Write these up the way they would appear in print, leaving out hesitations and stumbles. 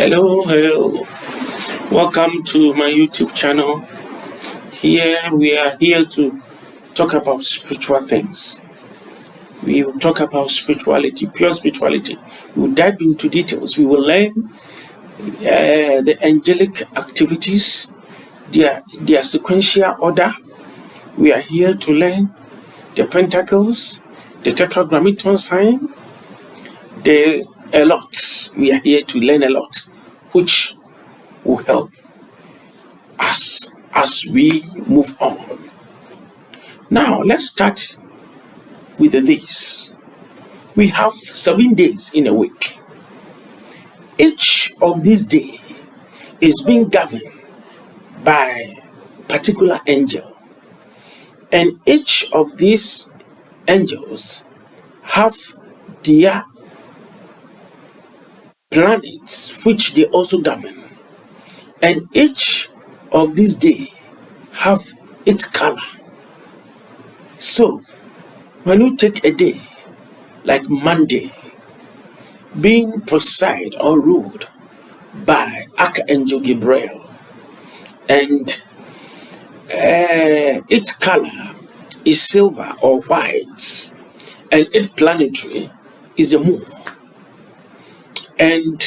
Hello. Welcome to my YouTube channel. Here we are here to talk about spiritual things. We will talk about spirituality, pure spirituality. We will dive into details. We will learn the angelic activities, their sequential order. We are here to learn the pentacles, the tetragrammaton sign, a lot. We are here to learn a lot, which will help us as we move on. Now, let's start with this. We have 7 days in a week. Each of these days is being governed by a particular angel. And each of these angels have their planets which they also govern. And each of these days have its color. So, when you take a day like Monday, being presided or ruled by Archangel Gabriel, and its color is silver or white, and its planetary is the moon. And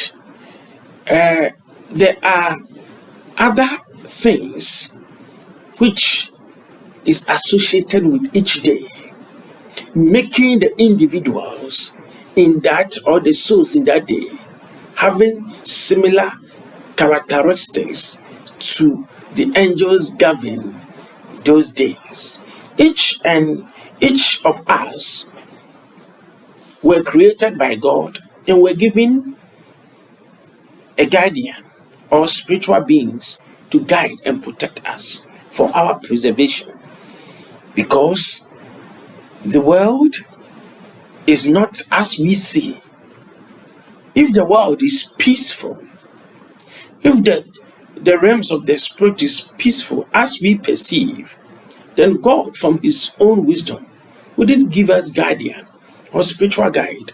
there are other things which is associated with each day, making the individuals in that or the souls in that day having similar characteristics to the angels govern those days. Each of us were created by God and were given a guardian or spiritual beings to guide and protect us for our preservation, because the world is not as we see. If the world is peaceful, if the realms of the spirit is peaceful as we perceive, then God from his own wisdom wouldn't give us guardian or spiritual guide.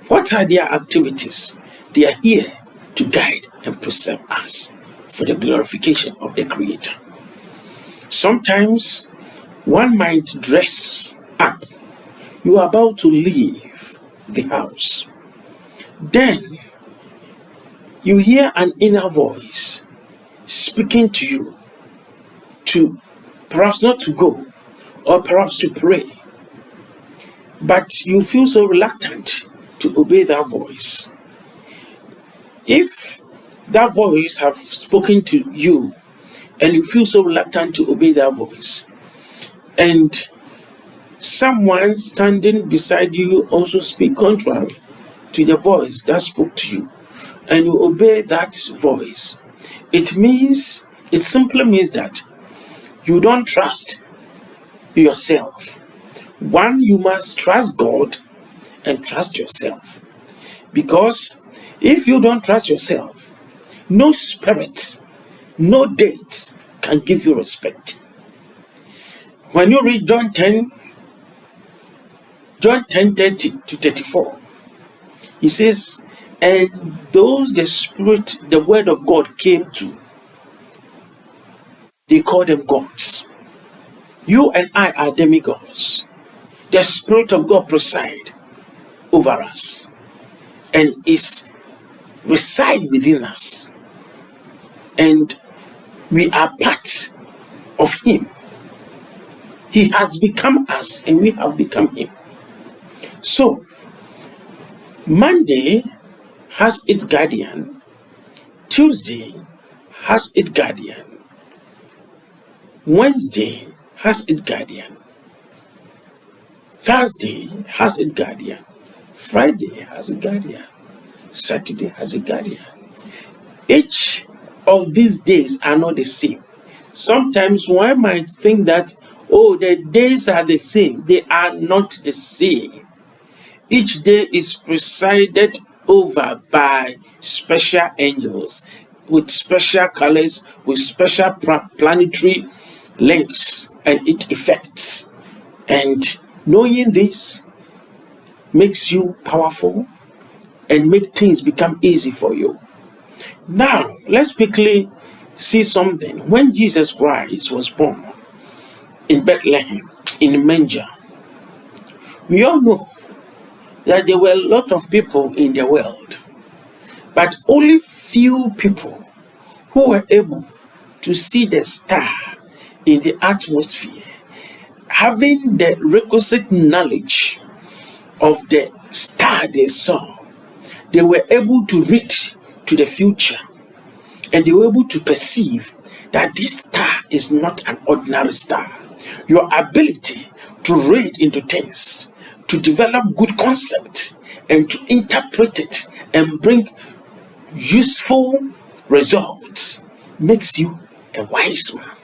What are their activities? They are here to guide and preserve us for the glorification of the Creator. Sometimes one might dress up. You are about to leave the house. Then you hear an inner voice speaking to you to perhaps not to go or perhaps to pray. But you feel so reluctant to obey that voice. If that voice has spoken to you and you feel so reluctant to obey that voice, and someone standing beside you also speak contrary to the voice that spoke to you, and you obey that voice, it simply means that you don't trust yourself. One, you must trust God and trust yourself, because if you don't trust yourself, no spirit, no date can give you respect. When you read John 10:30 to 34, he says, and those the Spirit, the Word of God came to, they call them gods. You and I are demigods. The Spirit of God presides over us and reside within us. And we are part of him. He has become us and we have become him. So, Monday has its guardian, Tuesday has its guardian, Wednesday has its guardian, Thursday has its guardian, Friday has a guardian, Saturday has a guardian. Each of these days are not the same. Sometimes one might think that, the days are the same. They are not the same. Each day is presided over by special angels with special colors, with special planetary links and its effects. And knowing this makes you powerful and make things become easy for you. Now, let's quickly see something. When Jesus Christ was born in Bethlehem, in a manger, we all know that there were a lot of people in the world, but only few people who were able to see the star in the atmosphere, having the requisite knowledge of the star they saw. They were able to read to the future, and they were able to perceive that this star is not an ordinary star. Your ability to read into things, to develop good concepts, and to interpret it and bring useful results makes you a wise man.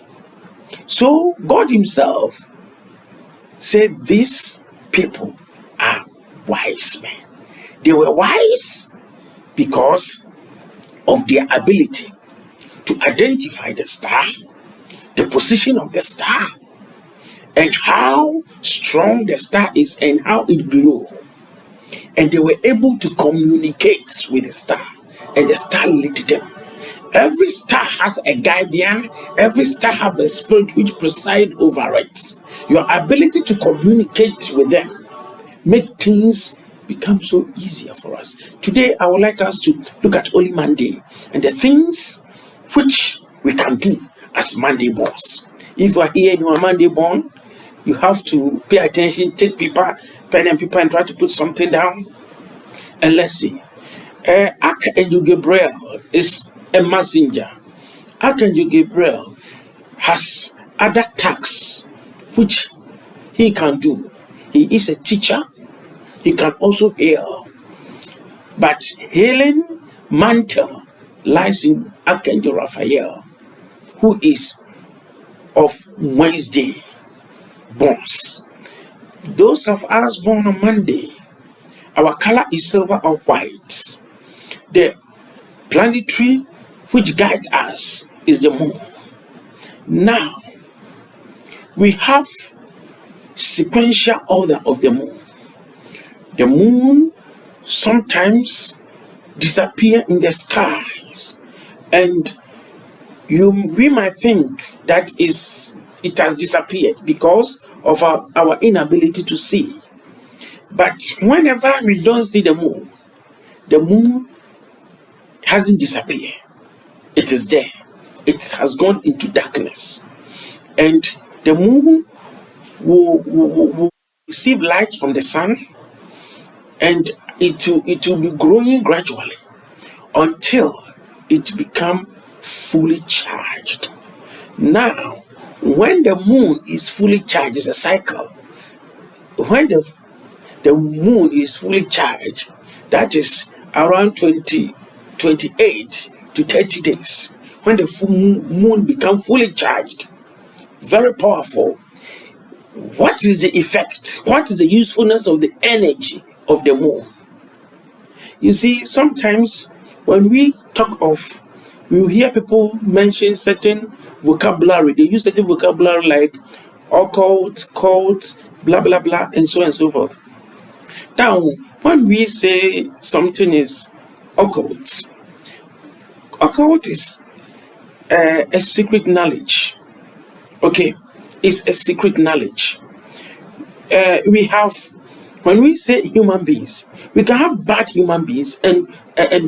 So God Himself said these people are wise men. They were wise because of their ability to identify the star, the position of the star, and how strong the star is and how it glows. And they were able to communicate with the star, and the star led them. Every star has a guardian, every star has a spirit which presides over it. Your ability to communicate with them make things become so easier for us. Today, I would like us to look at Holy Monday and the things which we can do as Monday borns. If you are here and you are Monday born, you have to pay attention, take paper, pen and paper, and try to put something down. And let's see. Archangel Gabriel is a messenger. Archangel Gabriel has other tasks which he can do. He is a teacher. He can also heal. But healing mantle lies in Archangel Raphael, who is of Wednesday borns. Those of us born on Monday, our color is silver or white. The planetary which guides us is the moon. Now, we have sequential order of the moon. The moon sometimes disappear in the skies, and we might think that it has disappeared because of our inability to see. But whenever we don't see the moon hasn't disappeared. It is there. It has gone into darkness. And the moon will receive light from the sun, and it will be growing gradually until it becomes fully charged. Now, when the moon is fully charged, it's a cycle. When the moon is fully charged, that is around 28 to 30 days. When the full moon becomes fully charged, very powerful. What is the effect? What is the usefulness of the energy of the moon? You see, sometimes when we talk of, we hear people mention certain vocabulary. They use certain vocabulary like occult, cult, blah, blah, blah, and so on and so forth. Now, when we say something is occult is a secret knowledge. Okay, it's a secret knowledge. We have, when we say human beings, we can have bad human beings and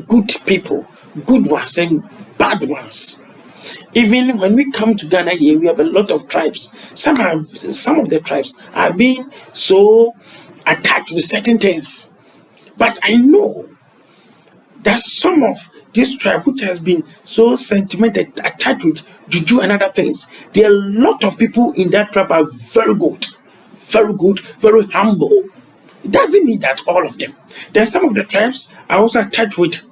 good people, good ones and bad ones. Even when we come to Ghana here, we have a lot of tribes. Some of the tribes are being so attached with certain things. But I know that some of this tribe which has been so sentimental, attached with juju and other things, there are a lot of people in that tribe are very good, very humble. It doesn't mean that all of them. There are some of the tribes are also attached with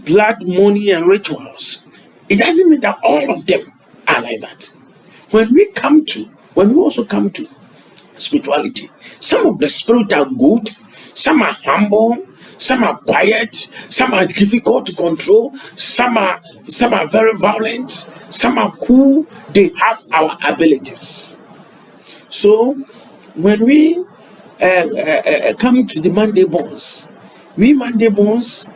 blood, money, and rituals. It doesn't mean that all of them are like that. When we also come to spirituality, some of the spirit are good, some are humble, some are quiet, some are difficult to control, some are very violent, some are cool. They have our abilities. So when we come to the Monday borns, we Monday borns,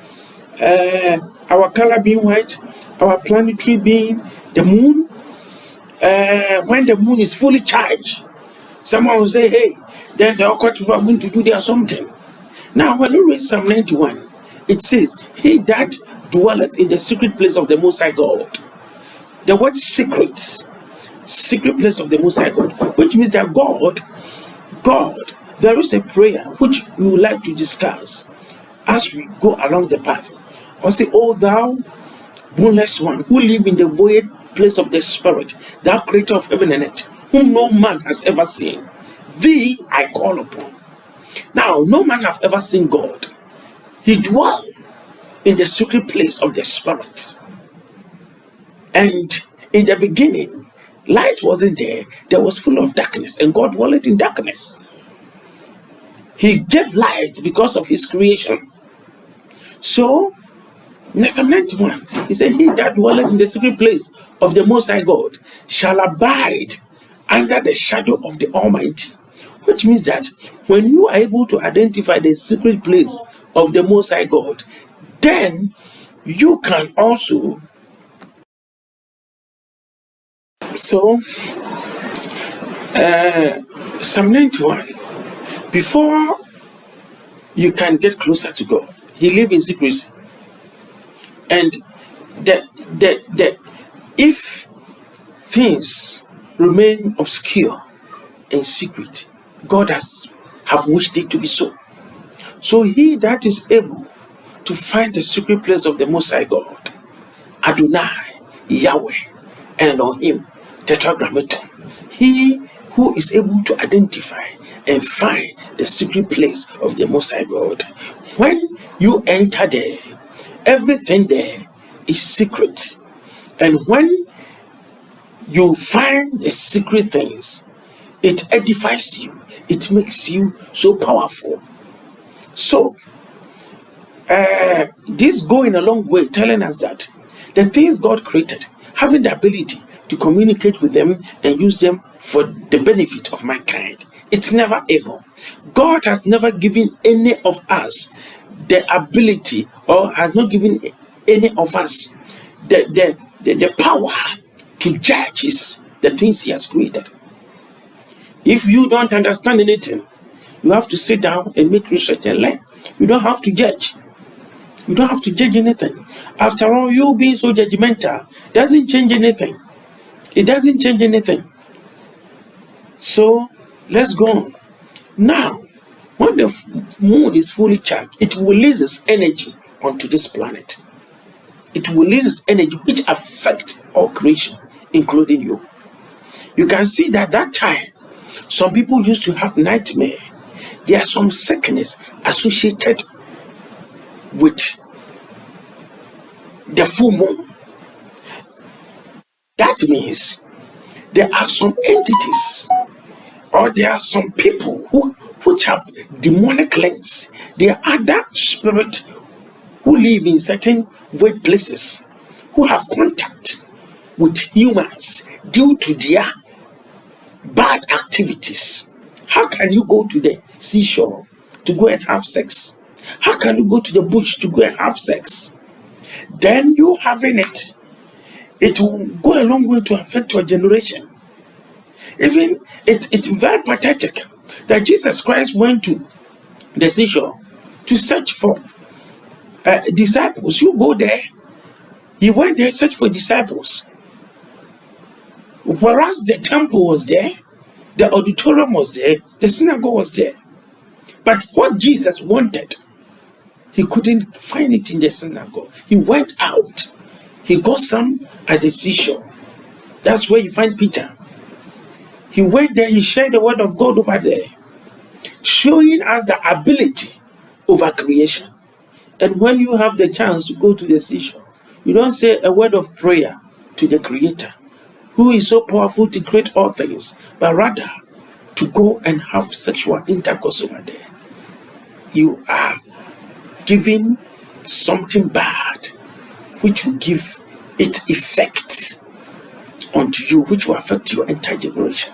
our color being white, our planetary being the moon. When the moon is fully charged, someone will say, hey, then the occult people are going to do their something. Now, when you read Psalm 91, it says, he that dwelleth in the secret place of the Most High God. The word secret place of the Most High God, which means that God, there is a prayer which we would like to discuss as we go along the path. Or say, oh thou boneless one who live in the void place of the Spirit, thou creator of heaven and earth, whom no man has ever seen. Thee I call upon. Now, no man have ever seen God. He dwell in the secret place of the Spirit. And in the beginning, light wasn't there. There was full of darkness, and God dwelled in darkness. He gave light because of his creation. So, in Psalm 91, he said, he that dwelleth in the secret place of the Most High God shall abide under the shadow of the Almighty. Which means that when you are able to identify the secret place of the Most High God, then you can also. So, Psalm 91, before you can get closer to God, he lives in secrecy. And if things remain obscure and secret, God have wished it to be so. So he that is able to find the secret place of the Most High God, Adonai, Yahweh, and Elohim, Tetragrammaton, he who is able to identify and find the secret place of the Most High God, when you enter there, everything there is secret. And when you find the secret things, it edifies you, it makes you so powerful. So, this going a long way, telling us that the things God created, having the ability to communicate with them and use them for the benefit of mankind, it's never evil. God has never given any of us the ability, or has not given any of us the power to judge the things he has created. If you don't understand anything, you have to sit down and make research and learn. You don't have to judge. You don't have to judge anything. After all, you being so judgmental doesn't change anything. It doesn't change anything. So let's go on. Now, when the moon is fully charged, it releases energy onto this planet. It releases energy which affects all creation, including you. You can see that time, some people used to have nightmare. There are some sickness associated with the full moon. That means there are some entities, or there are some people which have demonic links. There are other spirits who live in certain void places, who have contact with humans due to their bad activities. How can you go to the seashore to go and have sex? How can you go to the bush to go and have sex? Then you having it will go a long way to affect your generation. Even it's very pathetic that Jesus Christ went to the seashore to search for disciples. You go there, he went there, search for disciples. Whereas the temple was there, the auditorium was there, the synagogue was there. But what Jesus wanted, he couldn't find it in the synagogue. He went out. He got some at the seashore. That's where you find Peter. He went there, he shared the word of God over there, showing us the ability over creation. And when you have the chance to go to the seashore, you don't say a word of prayer to the Creator, who is so powerful to create all things, but rather to go and have sexual intercourse over there. You are giving something bad, which will give it effect onto you, which will affect your entire generation.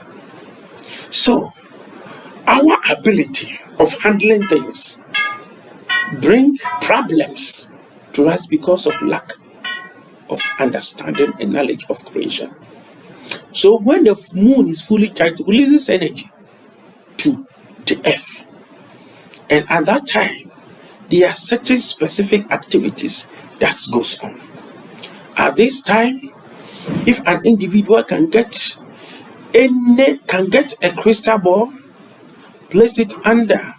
So, our ability of handling things bring problems to us because of lack of understanding and knowledge of creation. So when the moon is fully charged, it releases energy to the earth. And at that time, there are certain specific activities that goes on. At this time, if an individual can get a crystal ball, place it under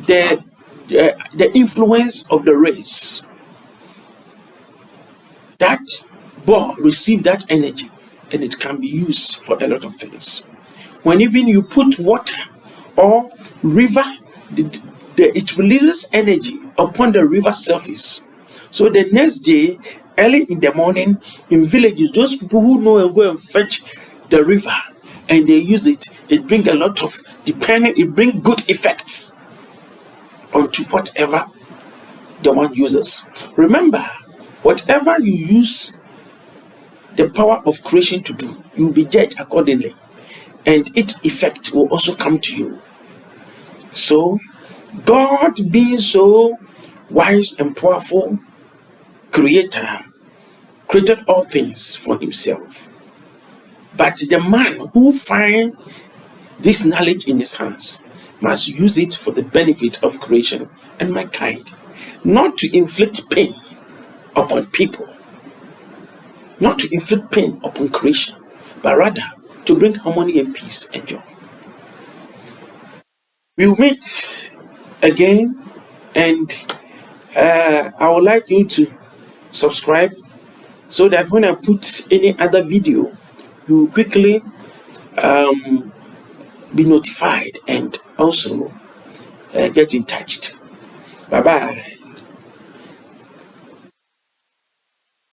the influence of the rays, that ball receive that energy and it can be used for a lot of things. When even you put water or river, it releases energy upon the river surface. So the next day, early in the morning, in villages, those people who know and go and fetch the river and they use it, it brings a lot of it brings good effects onto whatever the one uses. Remember, whatever you use the power of creation to do, you will be judged accordingly, and its effect will also come to you. So, God, being so wise and powerful creator, created all things for himself. But the man who finds this knowledge in his hands must use it for the benefit of creation and mankind, not to inflict pain upon people, not to inflict pain upon creation, but rather to bring harmony and peace and joy. We'll meet again, and I would like you to subscribe so that when I put any other video, you will quickly be notified and also get in touch. Bye bye.